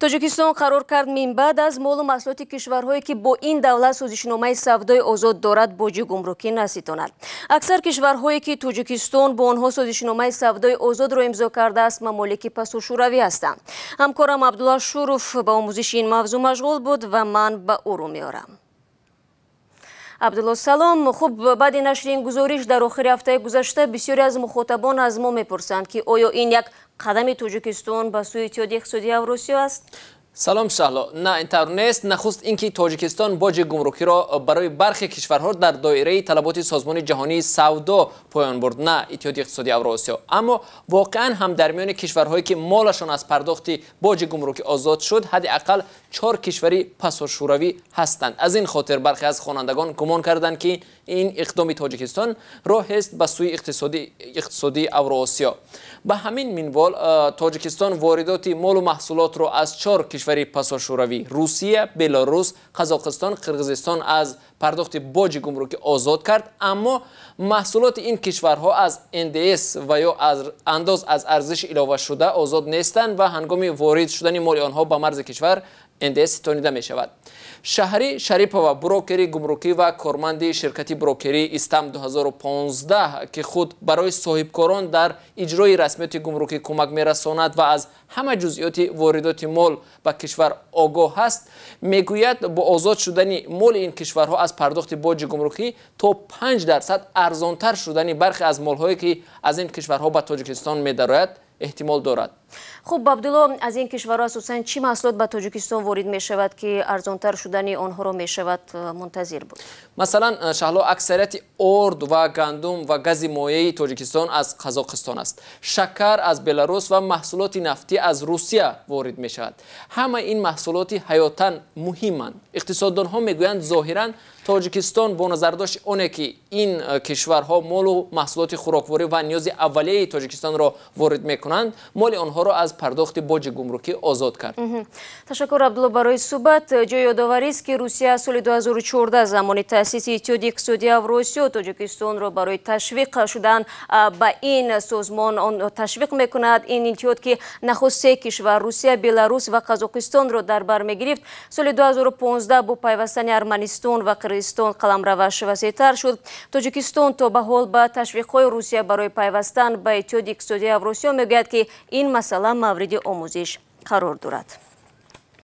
Тоҷикистон қарор кард минбаъд аз молу маҳсулоти кишварҳое ки бо ин давлат созишномаи савдои озод дорад боҷи гумрукӣ наситонад. Аксар кишварҳое ки Тоҷикистон бо онҳо созишномаи савдои озодро имзо кардааст мамолики пасушӯравӣ ҳастанд. ҳамкорам Абдулла Шуров ба омӯзиши ин мавзӯъ машғул буд ва ман ба ӯрӯ меорам. Абдулло салом. Хуб, баъди нашри ин гузориш дар охири ҳафтаи гузашта бисёре аз мухотобон аз мо мепурсанд ки оё ин як қадами Тоҷикистон ба сӯи Иттиҳодияи иқтисодии Авросиё аст? салом Шаҳло, на ин тавр нест. Нахуст ин ки Тоҷикистон боҷи гумрукиро барои бархе кишварҳо дар доираи талаботи Созмони ҷаҳонии савдо поён бурд, на Иттиҳодияи иқтисодии Авросиё. Аммо воқеан ҳам дар миёни кишварҳое ки молашон аз пардохти боҷи гумрукӣ озод шуд, ҳадди ақал 4 кишвари пасошӯравӣ ҳастанд. Аз ин хотир бархе аз хонандагон гумон карданд ки ин иқдоми Тоҷикистон роҳест ба сӯи иқтисодии Авроосиё. Ба ҳамин минвол Тоҷикистон воридоти молу маҳсулотро аз 4 кишвари пасошӯравӣ Русия, Белорус, Қазоқистон, Қирғизистон аз пардохти боҷи гумрукӣ озод кард. Аммо маҳсулоти ин кишварҳо аз НДС ва ё андоз аз арзиши иловашуда озод нестанд ва ҳангоми ворид шудани моли онҳо ба марзи кишвар НДС ситонида мешавад. Шаҳри Шарипова, брокери гумрукӣ ва корманди ширкати брокерии Истам 2015 ки худ барои соҳибкорон дар иҷрои расмияти гумрукӣ кӯмак мерасонад ва аз ҳама ҷузъиёти воридоти мол ба кишвар огоҳ ҳаст, мегӯяд бо озод шудани моли ин кишварҳо аз пардохти боҷи гумрукӣ то 5% арзонтар шудани бархе аз молҳое ки аз ин кишварҳо ба Тоҷикистон медарояд эҳтимол дорад. Хуб, Абдулло, аз ин кишварҳо асосан чӣ маҳсулот ба Тоҷикистон ворид мешавад ки арзонтар шудани онҳоро мешавад мунтазир буд? Масалан, Шаҳло, аксарияти орд ва гандум ва гази моеи Тоҷикистон аз Қазоқистон аст. Шакар аз Беларус ва маҳсулоти нафтӣ аз Русия ворид мешавад. ҳама ин маҳсулоти ҳаётан муҳиманд. иқтисоддонҳо мегӯянд зоҳиран Тоҷикистон бо назардошти оне ки ин кишварҳо молу маҳсулоти хӯрокворӣ ва ниёзи аввалияи Тоҷикистонро ворид мекунанд, моли онҳоро аз пардохти боҷи гумрукӣ озод кард. Ташаккур, Абдулло, барои суҳбат. ҷои ёдоварист ки Русия соли 2014 замони таъсиси Иттиҳодияи иқтисодии Авросиё Тоҷикистонро барои ташвиқ шудан ба ин созмон он ташвиқ мекунад. ин иттиҳод ки нахуст 3 кишвар Русия, Беларус ва Қазоқистонро дар бар мегирифт, соли 2015 бо пайвастани Арманистон ва Қирғизистон қаламраваш васеътар шуд. Тоҷикистон то ба ҳол ба ташвиқҳои Русия барои пайвастан ба Иттиҳоди иқтисодии Авросиё мегӯяд ки ин масъала мавриди омӯзиш қарор дорад.